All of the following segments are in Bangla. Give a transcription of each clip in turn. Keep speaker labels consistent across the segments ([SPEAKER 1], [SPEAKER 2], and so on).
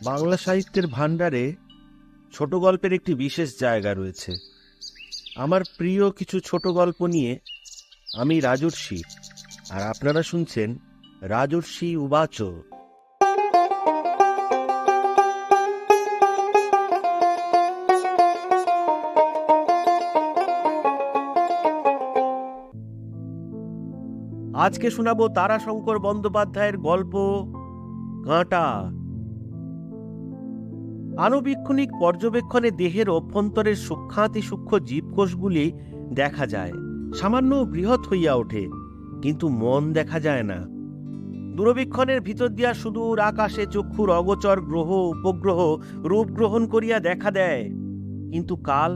[SPEAKER 1] বাংলা সাহিত্যের ভাণ্ডারে ছোট গল্পের একটি বিশেষ জায়গা রয়েছে। আমার প্রিয় কিছু ছোট গল্প নিয়ে আমি রাজর্ষি, আর আপনারা শুনছেন রাজর্ষি উবাচ। আজকে শোনাবো তারাশঙ্কর বন্দ্যোপাধ্যায়ের গল্প কাঁটা। আণুবীক্ষণিক পর্যবেক্ষণে দেহের অভ্যন্তরের সূক্ষ্মাতিসূক্ষ্ম জীবকোষগুলি দেখা যায়, সামান্য বৃহৎ হইয়া ওঠে, কিন্তু মন দেখা যায় না। দূরবীক্ষণের ভিতর দিয়া সুদূর আকাশে চক্ষুর অগোচর গ্রহ উপগ্রহ রূপ গ্রহণ করিয়া দেখা দেয়, কিন্তু কাল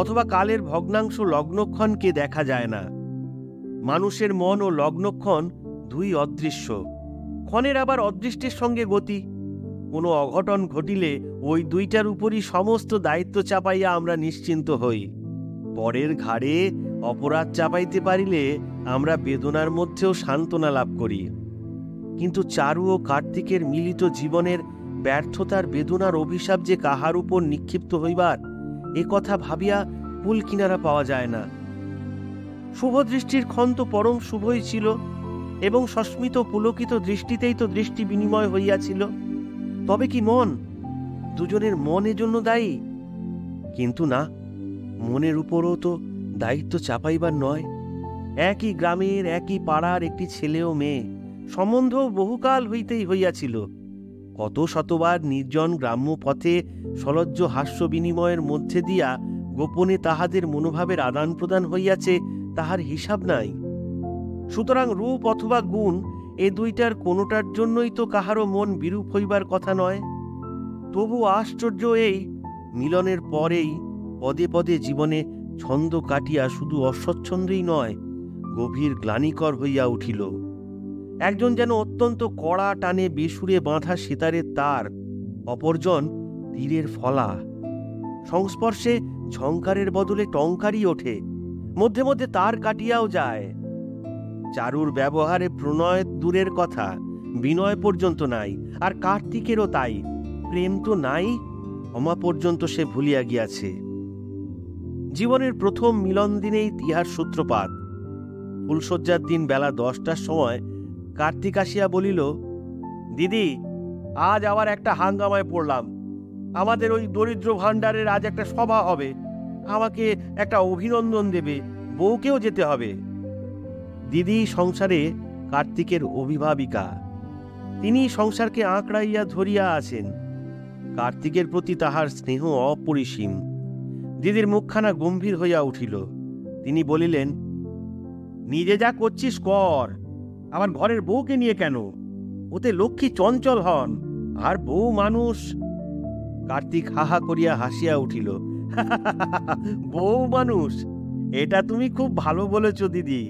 [SPEAKER 1] অথবা কালের ভগ্নাংশ লগ্নক্ষণকে দেখা যায় না। মানুষের মন ও লগ্নক্ষণ দুই অদৃশ্য, ক্ষণের আবার অদৃষ্টের সঙ্গে গতি। কোনো অঘটন ঘটিলে ওই দুইটার উপরই সমস্ত দায়িত্ব চাপাইয়া আমরা নিশ্চিন্ত হই। পরের ঘাড়ে অপরাধ চাপাইতে পারিলে আমরা বেদনার মধ্যেও সান্ত্বনা লাভ করি। কিন্তু চারু ও কার্তিকের মিলিত জীবনের ব্যর্থতার বেদনার অভিশাপ যে কাহার উপর নিক্ষিপ্ত হইবার, এ কথা ভাবিয়া কুল কিনারা পাওয়া যায় না। শুভদৃষ্টির ক্ষণ তো পরম শুভই ছিল, এবং সস্মিত পুলকিত দৃষ্টিতেই তো দৃষ্টি বিনিময় হইয়াছিল। তবে কি মন? দুজনের মন এজন্য দায়ী? কিন্তু না, মনের উপরও তো দায়িত্ব চাপাইবার নয়। একই গ্রামের একই পাড়ার একটি ছেলে ও মেয়ে, সম্বন্ধ বহুকাল হইতেই হইয়াছিল। কত শতবার নির্জন গ্রাম্য পথে সলজ্জ হাস্য বিনিময়ের মধ্যে দিয়া গোপনে তাহাদের মনোভাবের আদান প্রদান হইয়াছে, তাহার হিসাব নাই। সুতরাং রূপ অথবা গুণ, এ দুইটার কোনোটার জন্যই তো কাহারও মন বিরূপ হইবার কথা নয়। তবু আশ্চর্য এই, মিলনের পরেই পদে পদে জীবনে ছন্দ কাটিয়া শুধু অস্বচ্ছন্দেই নয়, গভীর গ্লানিকর হইয়া উঠিল। একজন যেন অত্যন্ত কড়া টানে বেসুরে বাঁধা সেতারের তার, অপরজন তীরের ফলা। সংস্পর্শে ঝংকারের বদলে টঙ্কারই ওঠে, মধ্যে মধ্যে তার কাটিয়াও যায়। চারুর ব্যবহারে প্রণয় দূরের কথা, বিনয় পর্যন্ত নাই, আর কার্তিকেরও তাই। প্রেম তো নাই, ক্ষমা পর্যন্ত সে ভুলিয়া গিয়াছে। জীবনের প্রথম মিলন দিনেই ইহার সূত্রপাত। ফুলশয্যার দিন বেলা 10টার সময় কার্তিক আসিয়া বলিল, দিদি, আজ আবার একটা হাঙ্গামায় পড়লাম। আমাদের ওই দরিদ্র ভাণ্ডারের আজ একটা সভা হবে, আমাকে একটা অভিনন্দন দেবে, বউকেও যেতে হবে। দিদি সংসারে কার্তিকের অভিভাবিকা, তিনি সংসারকে আঁকড়াইয়া ধরিয়া আছেন। কার্তিকের প্রতি তাহার স্নেহ অপরিসীম। দিদির মুখখানা গম্ভীর হইয়া উঠিল। তিনি বলিলেন, নিজে যা করছিস কর, আমার ঘরের বউকে নিয়ে কেন? ওতে লক্ষ্মী চঞ্চল হন, আর বউ মানুষ। কার্তিক হাহা করিয়া হাসিয়া উঠিল। বউ মানুষ, এটা তুমি খুব ভালো বলেছ দিদি,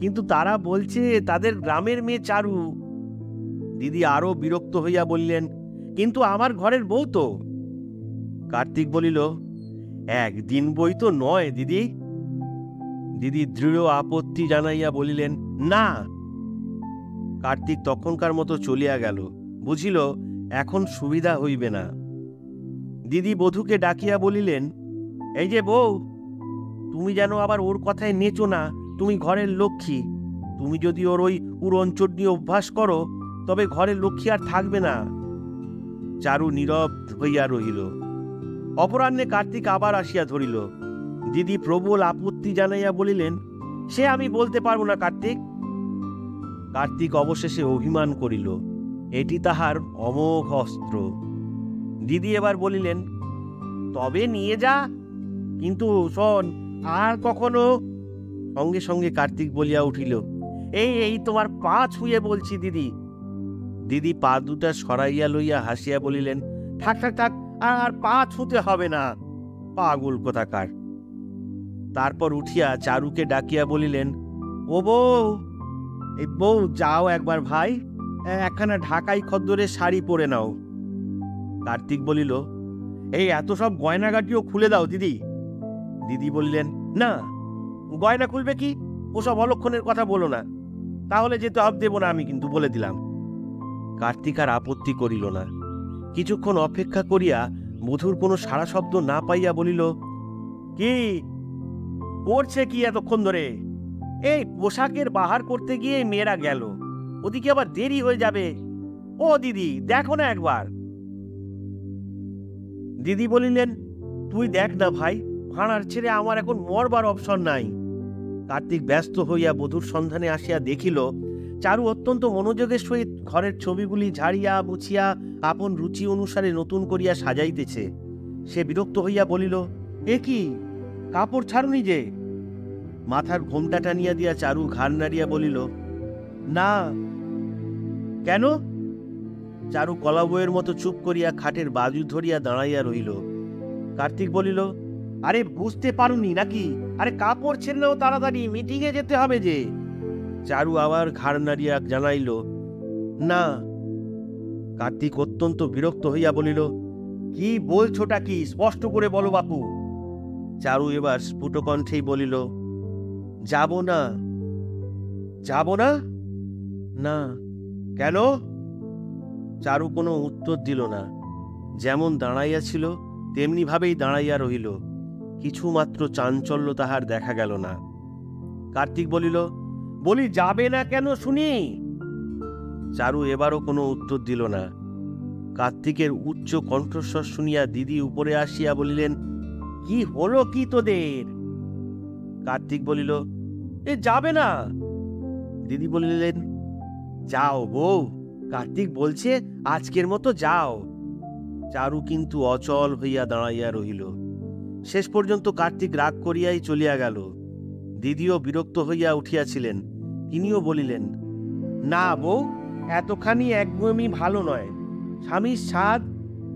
[SPEAKER 1] কিন্তু তারা বলছে তাদের গ্রামের মেয়ে চারু। দিদি আরো বিরক্ত হইয়া বললেন, কিন্তু আমার ঘরের বউ তো। কার্তিক বলিল, একদিন বই তো নয় দিদি। দিদি দৃঢ় আপত্তি জানাইয়া বলিলেন, না। কার্তিক তখনকার মতো চলিয়া গেল, বুঝিল এখন সুবিধা হইবে না। দিদি বধূকে ডাকিয়া বলিলেন, এই যে বউ, তুমি যেন আবার ওর কথায় নেচো না, তুমি ঘরের লক্ষ্মী। তুমি যদি ওর ওই উড়নচণ্ডী অভ্যাস করো, তবে ঘরের লক্ষ্মী আর থাকবে না। চারু নীরব হইয়া রহিল। অপরাহ্নে কার্তিক আবার আসিয়া ধরিল। দিদি প্রবল আপত্তি জানাইয়া বলিলেন, সে আমি বলতে পারবো না কার্তিক। কার্তিক অবশেষে অভিমান করিল, এটি তাহার অমোঘ অস্ত্র। দিদি এবার বলিলেন, তবে নিয়ে যা, কিন্তু শোন, আর কখনো। সঙ্গে সঙ্গে কার্তিক বলিয়া উঠিল, এই এই তোমার পা ছুঁয়ে বলছি দিদি। দিদি পা দুটা সরাইয়া লইয়া হাসিয়া বলিলেন, থাক থাক থাক, আর পা ছুঁতে হবে না, পাগল কোথাকার। তারপর উঠিয়া চারুকে ডাকিয়া বলিলেন, ও বউ, এই বউ, যাও একবার ভাই, একখানা ঢাকাই খদ্দরের শাড়ি পরে নাও। কার্তিক বলিল, এই এত সব গয়নাগাটিও খুলে দাও দিদি। দিদি বললেন, না, গয়না খুলবে কি? ওসব অলক্ষণের কথা বলো না, তাহলে যেতে হবে দেব না আমি, কিন্তু বলে দিলাম। কার্তিক আর আপত্তি করিল না। কিছুক্ষণ অপেক্ষা করিয়া বধূর কোনো সাড়া শব্দ না পাইয়া বলিল, কি করছে কি এতক্ষণ ধরে? এই পোশাকের বাহার করতে গিয়ে মেয়েরা গেল, ওদিকে আবার দেরি হয়ে যাবে। ও দিদি, দেখো না একবার। দিদি বলিলেন, তুই দেখ না ভাই, ভাড়ার ছেড়ে আমার এখন মরবার অপশন নাই। কার্তিক ব্যস্ত হইয়া বধূর সন্ধানে আসিয়া দেখিল চারু অত্যন্ত মনোযোগের সহিত ঘরের ছবিগুলি ঝাড়িয়া মুছিয়া আপন রুচি অনুসারে নতুন করিয়া সাজাইতেছে। সে বিরক্ত হইয়া বলিল, এ কি, কাপড় ছাড়ুনি যে? মাথার ঘোমটা টানিয়া দিয়া চারু ঘাড় নাড়িয়া বলিল, না। কেন? চারু কলা বইয়ের মতো চুপ করিয়া খাটের বাজু ধরিয়া দাঁড়াইয়া রহিল। কার্তিক বলিল, আরে বুঝতে পারুনি নাকি? আরে কাপড় ছেড়লেও তাড়াতাড়ি, মিটিংয়ে যেতে হবে যে। চারু আবার ঘাড় নাড়িয়া জানাইল, না। কার্তিক অত্যন্ত বিরক্ত হইয়া বলিল, কি বলছোটা কি, স্পষ্ট করে বলো বাপু। চারু এবার স্ফুট কণ্ঠেই বলিল, যাব না। যাব না? না। কেন? চারু কোনো উত্তর দিল না। যেমন দাঁড়াইয়া ছিল তেমনি ভাবেই দাঁড়াইয়া রহিল। কিছুমাত্র চাঞ্চল্য তাহার দেখা গেল না। কার্তিক বলিল, বলি যাবে না কেন শুনি? চারু এবারও কোনো উত্তর দিল না। কার্তিকের উচ্চ কণ্ঠস্বর শুনিয়া দিদি উপরে আসিয়া বলিলেন, কি হলো কি তোদের? কার্তিক বলিল, এ যাবে না। দিদি বলিলেন, যাও বউ, কার্তিক বলছে আজকের মতো যাও। চারু কিন্তু অচল হইয়া দাঁড়াইয়া রহিল। শেষ পর্যন্ত কার্তিক রাগ করিয়াই চলিয়া গেল। দিদিও বিরক্ত হইয়া উঠিয়াছিলেন। তিনিও বলিলেন, না বউ, এতখানি একদমই ভালো নয়। স্বামীর সাধ,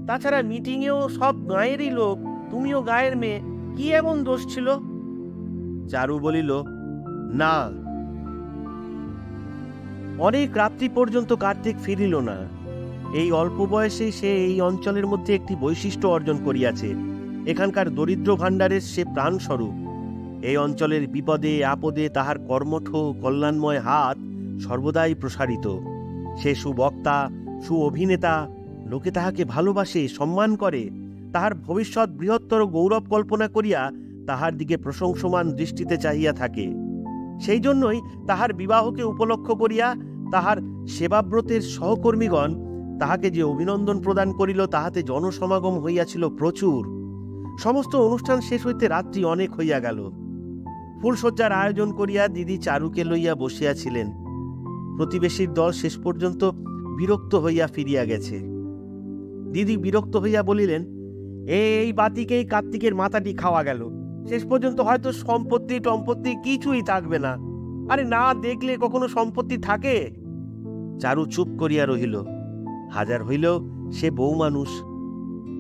[SPEAKER 1] তাছাড়া মিটিংয়েও সব গাঁয়েরই লোক, তুমিও গাঁয়ের মেয়ে, কি এমন দোষ ছিল? চারু বলিল, না। অনেক রাত্রি পর্যন্ত কার্তিক ফিরিল না। এই অল্প বয়সে সে এই অঞ্চলের মধ্যে একটি বৈশিষ্ট্য অর্জন করিয়াছে। এখানকার দরিদ্র ভাণ্ডারের সে প্রাণস্বরূপ। এই অঞ্চলের বিপদে আপদে তাহার কর্মঠ কল্যাণময় হাত সর্বদাই প্রসারিত। সে সুবক্তা, সু অভিনেতা, লোকে তাহাকে ভালোবাসে, সম্মান করে। তাহার ভবিষ্যৎ বৃহত্তর গৌরব কল্পনা করিয়া তাহার দিকে প্রশংসমান দৃষ্টিতে চাহিয়া থাকে। সেই জন্যই তাহার বিবাহকে উপলক্ষ করিয়া তাহার সেবাব্রতের সহকর্মীগণ তাহাকে যে অভিনন্দন প্রদান করিল, তাহাতে জনসমাগম হইয়াছিল প্রচুর। সমস্ত অনুষ্ঠান শেষ হইতে রাত্রি অনেক হইয়া গেল। ফুলশয্যার আয়োজন করিয়া দিদি চারুকে লইয়া বসিয়াছিলেন। প্রতিবেশীর দল শেষ পর্যন্ত বিরক্ত হইয়া ফিরিয়া গেছে। দিদি বিরক্ত হইয়া বলিলেন, এই বাতিকেই কার্তিকের মাথাটি খাওয়া গেল। শেষ পর্যন্ত হয়তো সম্পত্তি টম্পত্তি কিছুই থাকবে না। আরে না দেখলে কখনো সম্পত্তি থাকে? চারু চুপ করিয়া রহিল। হাজার হইল সে বউ মানুষ।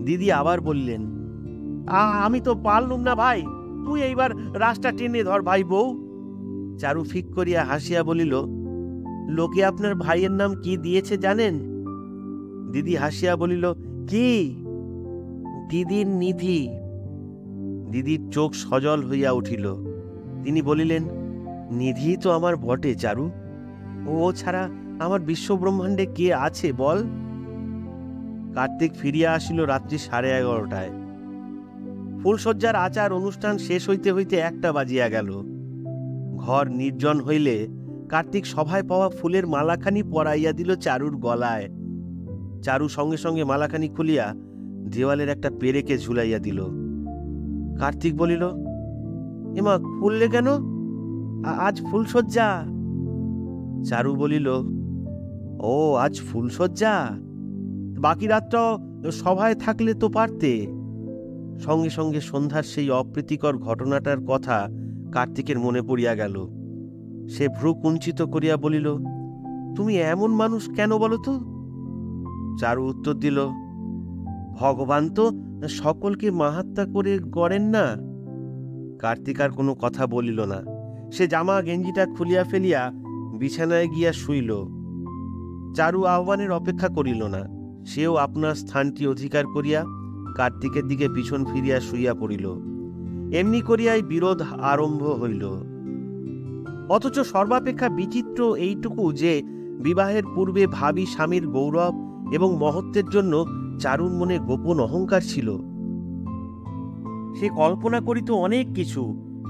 [SPEAKER 1] দিদি আবার বললেন, আমি তো পারলুম না ভাই, তুই এইবার রাস্তা টেনে ধর ভাই বউ। চারু ফিক করিয়া হাসিয়া বলিল, লোকে আপনার ভাইয়ের নাম কি দিয়েছে জানেন? দিদি হাসিয়া বলিল, কি? দিদির নিধি। দিদির চোখ সজল হইয়া উঠিল। তিনি বলিলেন, নিধি তো আমার বটে চারু, ও ছাড়া আমার বিশ্বব্রহ্মাণ্ডে কে আছে বল? কার্তিক ফিরিয়া আসিল রাত্রি 11:30টায়। ফুলশয্যার আচার অনুষ্ঠান শেষ হইতে হইতে 1টা বাজিয়া গেল। ঘর নির্জন হইলে কার্তিক সভায় পাওয়া ফুলের মালাখানি পরাইয়া দিল চারুর গলায়। চারু সঙ্গে সঙ্গে মালাখানি খুলিয়া দেওয়ালের একটা পেরেকে ঝুলাইয়া দিল। কার্তিক বলিল, এমা খুললে কেন? আজ ফুলশয্যা। চারু বলিল, ও আজ ফুলশয্যা? বাকি রাতটাও সভায় থাকলে তো পারতে। সঙ্গে সঙ্গে সন্ধ্যার সেই অপ্রীতিকর ঘটনাটার কথা কার্তিকের মনে পড়িয়া গেল। সে ভ্রু কুঞ্চিত করিয়া বলিল, তুমি এমন মানুষ কেন বলো তো? চারু উত্তর দিল, ভগবান তো সকলকে মাহাত্মা করে গড়েন না। কার্তিক আর কোনো কথা বলিল না। সে জামা গেঞ্জিটা খুলিয়া ফেলিয়া বিছানায় গিয়া শুইল। চারু আহ্বানের অপেক্ষা করিল না। সেও আপনার স্থানটি অধিকার করিয়া কার্তিকের দিকে পিছন ফিরিয়া শুইয়া পড়িল। এমনি করিয়াই বিরোধ আরম্ভ হইল। অথচ সর্বাপেক্ষা বিচিত্র এইটুকু যে বিবাহের পূর্বে ভাবী স্বামীর গৌরব এবং মহত্বের জন্য চারুর মনে গোপন অহংকার ছিল। সে কল্পনা করিত অনেক কিছু,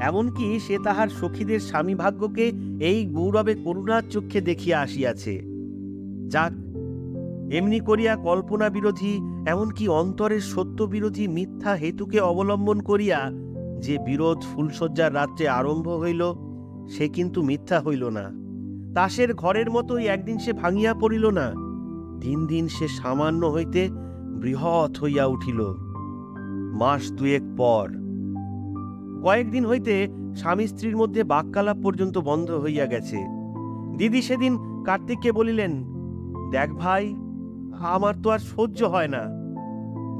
[SPEAKER 1] এমনকি সে তাহার সখীদের স্বামী ভাগ্যকে এই গৌরবে করুণার চক্ষে দেখিয়া আসিয়াছে। যাক, এমনি করিয়া কল্পনা বিরোধী, এমনকি অন্তরের সত্য বিরোধী মিথ্যা হেতুকে অবলম্বন করিয়া যে বিরোধ ফুলশয্যার রাত্রে আরম্ভ হইল, সে কিন্তু মিথ্যা হইল না। তাসের ঘরের মতোই একদিন সে ভাঙিয়া পড়িল না, দিন দিন সে সামান্য হইতে বৃহৎ হইয়া উঠিল। মাস দুয়েক পর কয়েকদিন হইতে স্বামী স্ত্রীর মধ্যে বাক্যালাপ পর্যন্ত বন্ধ হইয়া গেছে। দিদি সেদিন কার্তিককে বলিলেন, দেখ ভাই, আমার তো আর সহ্য হয় না।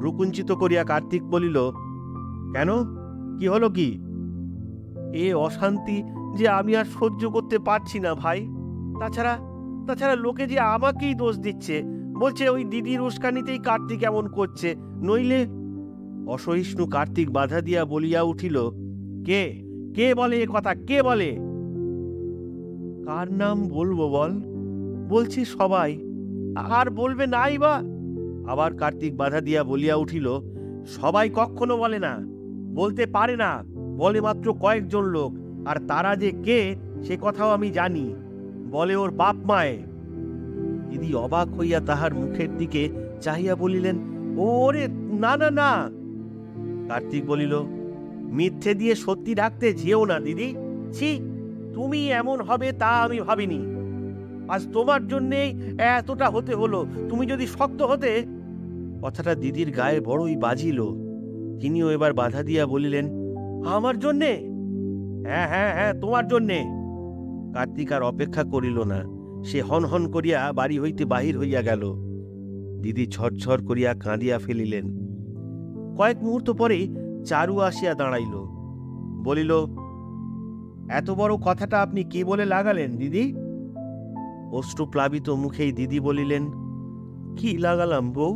[SPEAKER 1] রুকুঞ্চিত করিয়া কার্তিক বলিল, কেন, কি হলো কি? এ অশান্তি যে আমি আর সহ্য করতে পারছি না ভাই। তাছাড়া লোকে যে আমাকেই দোষ দিচ্ছে, বলছে ওই দিদির উস্কানিতেই কার্তিক এমন করছে, নইলে। অসহিষ্ণু কার্তিক বাধা দিয়া বলিয়া উঠিল, কে কে বলে এ কথা, কে বলে? কার নাম বলবো বল? বলছি সবাই। আর বলবে নাই বা? আবার কার্তিক বাধা দিয়া বলিয়া উঠিল, সবাই কখনো বলে না, বলতে পারে না, বলে মাত্র কয়েকজন লোক, আর তারা যে কে সে কথাও আমি জানি, বলে ওর বাপ মায়ে। দিদি অবাক হইয়া তাহার মুখের দিকে চাহিয়া বলিলেন, ওরে না না না। কার্তিক বলিল, মিথ্যে দিয়ে সত্যি ডাকতে যেও না দিদি, ছি, তুমি এমন হবে তা আমি ভাবিনি। আজ তোমার জন্যেই এতটা হতে হলো, তুমি যদি শক্ত হতে। কথাটা দিদির গায়ে বড়ই বাজিল। তিনিও এবার বাধা দিয়া বলিলেন, আমার জন্যে? হ্যাঁ হ্যাঁ হ্যাঁ, তোমার জন্যে। কার্তিক আর অপেক্ষা করিল না, সে হন হন করিয়া বাড়ি হইতে বাহির হইয়া গেল। দিদি ঝরঝর করিয়া কাঁদিয়া ফেলিলেন। কয়েক মুহূর্ত পরে চারু আসিয়া দাঁড়াইল, বলিল, এত বড় কথাটা আপনি কি বলে লাগালেন দিদি? অশ্রুপ্লাবিত মুখেই দিদি বলিলেন, কি লাগালাম বউ?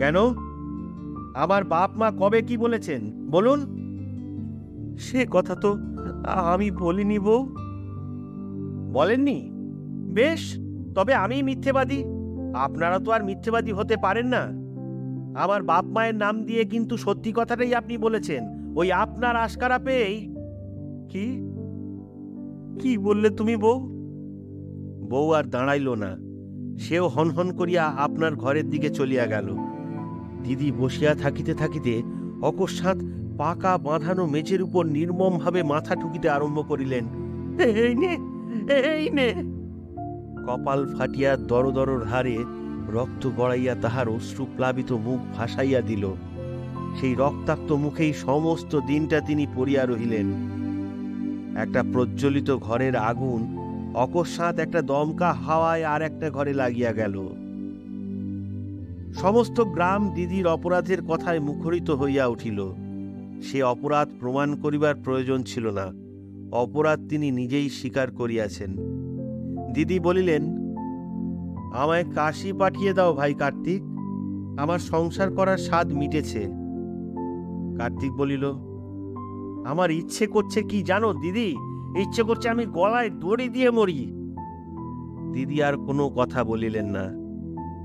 [SPEAKER 1] কেন, আমার বাপ মা কবে কি বলেছেন বলুন? সে কথা তো আমি বলিনি বউ। বলেননি? বেশ, তবে আমি মিথ্যেবাদী। আপনারা তো আর মিথ্যেবাদী হতে পারেন না। আমার বাপ মায়ের নাম দিয়ে কিন্তু সত্যি কথাটাই আপনি বলেছেন, ওই আপনার আশকারা পেয়েই। কি কি বললে তুমি বউ? বউ আর দাঁড়াইল না, সেও হনহন করিয়া আপনার ঘরের দিকে চলিয়া গেল। দিদি বসিয়া থাকিতে থাকিতে অকস্মাৎ পাকা বাঁধানো মেঝের উপর নির্মমভাবে মাথা ঠুকিতে আরম্ভ করিলেন। এই নে, এই নে। কপাল ফাটিয়া দরদর হারে রক্ত গড়াইয়া তাহার অশ্রুপ্লাবিত মুখ ভাসাইয়া দিল। সেই রক্তাক্ত মুখেই সমস্ত দিনটা তিনি পড়িয়া রহিলেন। একটা প্রজ্বলিত ঘরের আগুন অকস্মাৎ একটা দমকা হাওয়ায় আর একটা ঘরে লাগিয়া গেল। সমস্ত গ্রাম দিদির অপরাধের কথায় মুখরিত হইয়া উঠিল। সে অপরাধ প্রমাণ করিবার প্রয়োজন ছিল না, অপরাধ তিনি নিজেই স্বীকার করিয়াছেন। দিদি বলিলেন, আমায় কাশী পাঠিয়ে দাও ভাই কার্তিক, আমার সংসার করার স্বাদ মিটেছে। কার্তিক বলিল, আমার ইচ্ছে করছে কি জানো দিদি, ইচ্ছে করছে আমি গলায় দড়ি দিয়ে মরি। দিদি আর কোনো কথা বলিলেন না,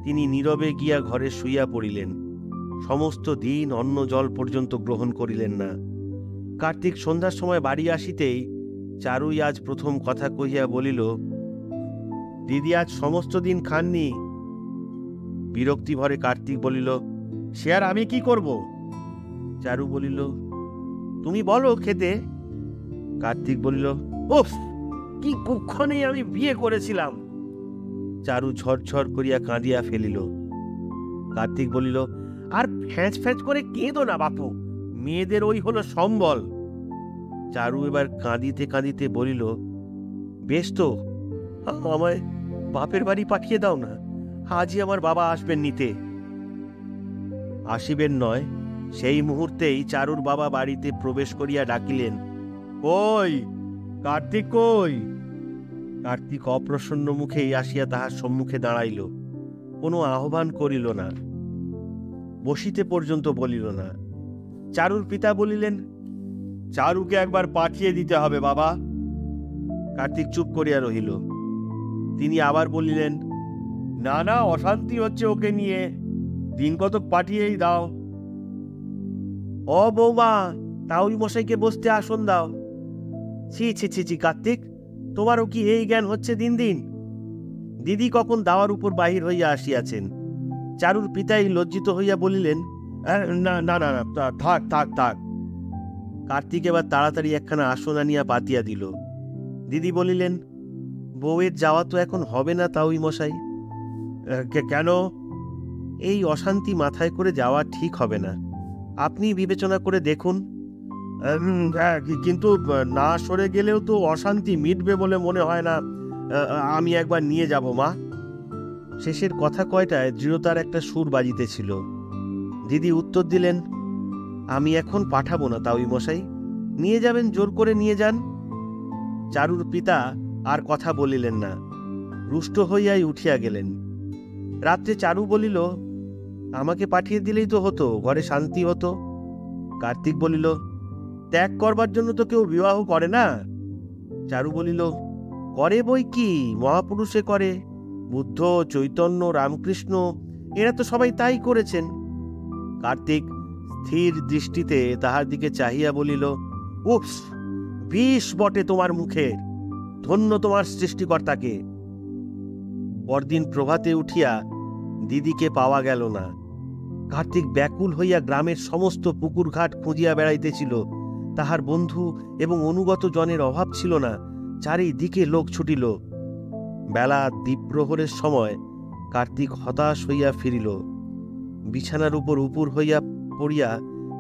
[SPEAKER 1] তিনি নীরবে গিয়া ঘরে শুইয়া পড়িলেন। সমস্ত দিন অন্ন জল পর্যন্ত গ্রহণ করিলেন না। কার্তিক সন্ধ্যার সময় বাড়ি আসিতেই চারুই আজ প্রথম কথা কহিয়া বলিল, দিদি আজ সমস্ত দিন খাননি। বিরক্তি ভরে কার্তিক বলিল, সে আর আমি কি করব? চারু বলিল, তুমি বলো খেতে। কার্তিক বলিল, উফ, কি কুক্ষণেই আমি বিয়ে করেছিলাম। চারু ঝরঝর করিয়া কাঁদিয়া ফেলিল। কার্তিক বলিল, আর ফ্যাঁচ ফ্যাঁচ করে কেঁদো না বাপু, মেয়েদের ওই হলো সম্বল। চারু এবার কাঁদিতে কাঁদিতে বলিল, বেশ তো, আমায় বাপের বাড়ি পাঠিয়ে দাও না, আজই আমার বাবা আসবেন নিতে। আসিবেন নয়, সেই মুহূর্তেই চারুর বাবা বাড়িতে প্রবেশ করিয়া ডাকিলেন, কই কার্তিক কই? কার্তিক অপ্রসন্ন মুখেই আসিয়া তাহার সম্মুখে দাঁড়াইল, কোনো আহ্বান করিল না, বসিতে পর্যন্ত বলিল না। চারুর পিতা বলিলেন, চারুকে একবার পাঠিয়ে দিতে হবে বাবা। কার্তিক চুপ করিয়া রহিল। তিনি আবার বলিলেন, না না, অশান্তি হচ্ছে ওকে নিয়ে। দিন কতক পাঠিয়েই দাও। ও বৌমা, তাওই মশাইকে বসতে আসন দাও। ছি ছি ছি ছি কার্তিক, তোমারও কি এই জ্ঞান হচ্ছে দিন দিন? দিদি কখন দাওয়ার উপর বাহির হইয়া আসিয়াছেন। চারুর পিতাই লজ্জিত হইয়া বলিলেন, না না না না, থাক থাক থাক। কার্তিক এবার তাড়াতাড়ি একখানা আসন আনিয়া পাতিয়া দিল। দিদি বলিলেন, বউয়ের যাওয়া তো এখন হবে না তাওই মশাই। কেন? এই অশান্তি মাথায় করে যাওয়া ঠিক হবে না, আপনি বিবেচনা করে দেখুন। কিন্তু না সরে গেলেও তো অশান্তি মিটবে বলে মনে হয় না। আমি একবার নিয়ে যাব মা। শেষের কথা কয়টায় দৃঢ়তার একটা সুর বাজিতেছিল। দিদি উত্তর দিলেন, আমি এখন পাঠাবো না তাওই মশাই, নিয়ে যাবেন জোর করে নিয়ে যান। চারুর পিতা আর কথা বলিলেন না, রুষ্ট হইয়াই উঠিয়া গেলেন। রাত্রে চারু বলিল, আমাকে পাঠিয়ে দিলেই তো হতো, ঘরে শান্তি হতো। কার্তিক বলিল, ত্যাগ করবার জন্য তো কেউ বিবাহ করে না। চারু বলিল, করে বই কি, মহাপুরুষে করে। বুদ্ধ, চৈতন্য, রামকৃষ্ণ এরা তো সবাই তাই করেছেন। কার্তিক স্থির দৃষ্টিতে তাহার দিকে চাহিয়া বলিল, উফ, বিষ বটে তোমার মুখে, ধন্য তোমার সৃষ্টিকর্তাকে। পরদিন প্রভাতে উঠিয়া দিদিকে পাওয়া গেল না। কার্তিক ব্যাকুল হইয়া গ্রামের সমস্ত পুকুর ঘাট খুঁজিয়া বেড়াইতেছিল। তাহার বন্ধু এবং অনুগত জনের অভাব ছিল না, চারিদিকে লোক ছুটিল। বেলা দ্বীপ্রহরের সময় কার্তিক হতাশ হইয়া ফিরিল। বিছানার উপর উপুর হইয়া পড়িয়া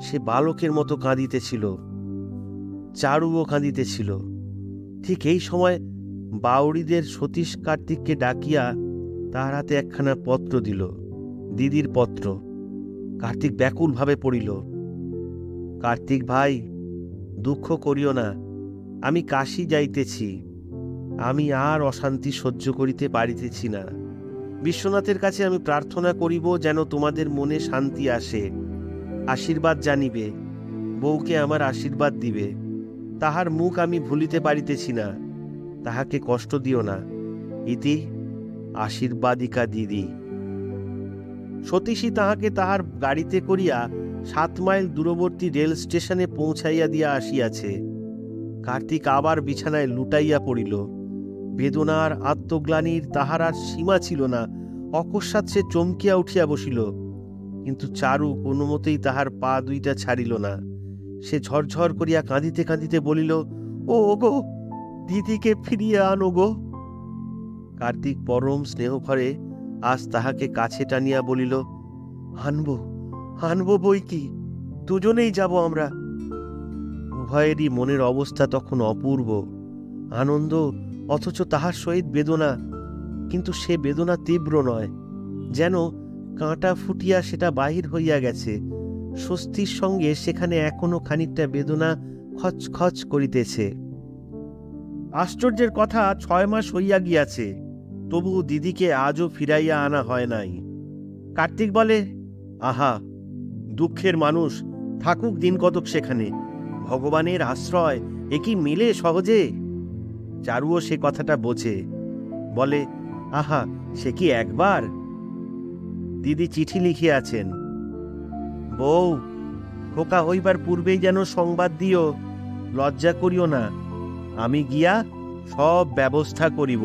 [SPEAKER 1] সে বালকের মতো কাঁদিতেছিল। চারুও কাঁদিতেছিল। ঠিক এই সময় বাউড়িদের সতীশ কার্তিককে ডাকিয়া তাহার হাতে একখানা পত্র দিল, দিদির পত্র। কার্তিক ব্যাকুল ভাবে পড়িল। কার্তিক ভাই, দুঃখ করিও না, আমি কাশী যাইতেছি। আমি আর অশান্তি সহ্য করিতে পারিতেছি না। বিশ্বনাথের কাছে আমি প্রার্থনা করিব যেন তোমাদের মনে শান্তি আসে, আশীর্বাদ জানিবে, বউকে আমার আশীর্বাদ দিবে। তাহার মুখ আমি ভুলিতে পারিতেছি না, তাহাকে কষ্ট দিও না। ইতি আশীর্বাদিকা দিদি। সতীশী তাহাকে তাহার গাড়িতে করিয়া 7 মাইল দূরবর্তী রেল স্টেশনে পৌঁছাইয়া দিয়া আসিয়াছে। কার্তিক আবার বিছানায় লুটাইয়া পড়িল। বেদনার আত্মগ্লানির তাহার আর সীমা ছিল না। অকস্মাৎ সে চমকিয়া উঠিয়া বসিল, কিন্তু চারু কোনো মতেই তাহার পা দুইটা ছাড়িল না। সে ঝরঝর করিয়া কাঁদিতে কাঁদিতে বলিল, ও গো, দিদিকে ফিরিয়ে আনো গো। কার্তিক পরম স্নেহভরে আজ তাহাকে কাছে টানিয়া বলিল, আনবো আনবো বই কি, দুজনেই যাব আমরা। উভয়েরই মনের অবস্থা তখন অপূর্ব, আনন্দ অথচ তাহার সহিত বেদনা। কিন্তু সে বেদনা তীব্র নয়, যেন কাঁটা ফুটিয়া সেটা বাহির হইয়া গেছে। স্বস্তির সঙ্গে সেখানে এখনো খানিকটা বেদনা খচখচ করিতেছে। আশ্চর্যের কথা, 6 মাস হইয়া গিয়াছে, তবু দিদিকে আজও ফিরাইয়া আনা হয় নাই। কার্তিক বলে, আহা, দুঃখের মানুষ থাকুক দিন কতক সেখানে, ভগবানের আশ্রয় এ কি মিলে সহজে? চারুও সে কথাটা বোঝে, বলে, আহা, সে কি একবার? দিদি চিঠি লিখিয়াছেন, বউ, খোকা হইবার পূর্বেই যেন সংবাদ দিও, লজ্জা করিও না, আমি গিয়া সব ব্যবস্থা করিব।